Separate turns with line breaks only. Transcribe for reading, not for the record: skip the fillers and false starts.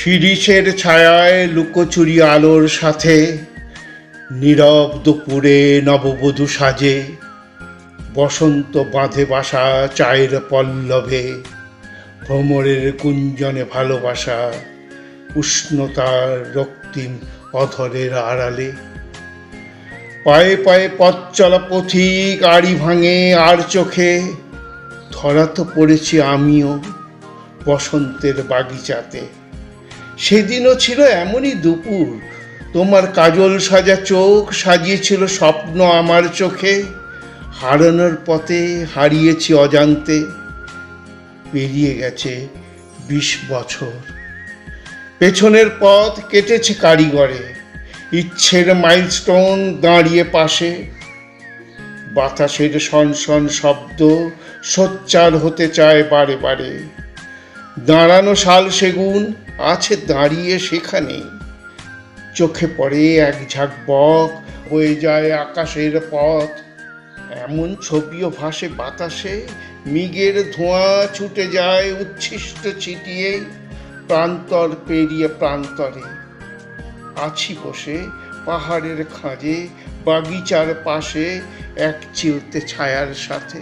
শিরিষের ছায়ায় লুকোচুরি আলোর সাথে নীরব দুপুরে নববধূ সাজে, বসন্ত বাঁধে বাসা চায়ের পল্লবে, ভ্রমরের কুঞ্জনে ভালোবাসা উষ্ণতার রক্তিম অধরের আড়ালে। পায়ে পায়ে পথ চলা পথিক আড়ি ভাঙে আর চোখে, ধরা তো পড়েছি আমিও বসন্তের বাগিচাতে। সেদিনও ছিল এমনই দুপুর, তোমার কাজল সাজা চোখ সাজিয়েছিল স্বপ্ন আমার চোখে। হারানোর পথে হারিয়েছি অজান্তে, পেরিয়ে গেছে 20 বছর। পেছনের পথ কেটেছে কারিগরে, ইচ্ছের মাইলস্টোন দাঁড়িয়ে পাশে। বাতাসের শনশন শব্দ সোচ্চার হতে চায় বারে বারে। দাঁড়ানো শাল সেগুন আছে দাঁড়িয়ে সেখানে, চোখে পড়ে এক ঝাঁক বক হয়ে যায় আকাশের পথ। এমন ছবিও ভাসে বাতাসে, মৃগের ধোঁয়া ছুটে যায় উচ্ছিষ্ট ছিটিয়ে প্রান্তর পেরিয়ে প্রান্তরে। আছি বসে পাহাড়ের খাঁজে বাগিচার পাশে এক চিলতে ছায়ার সাথে।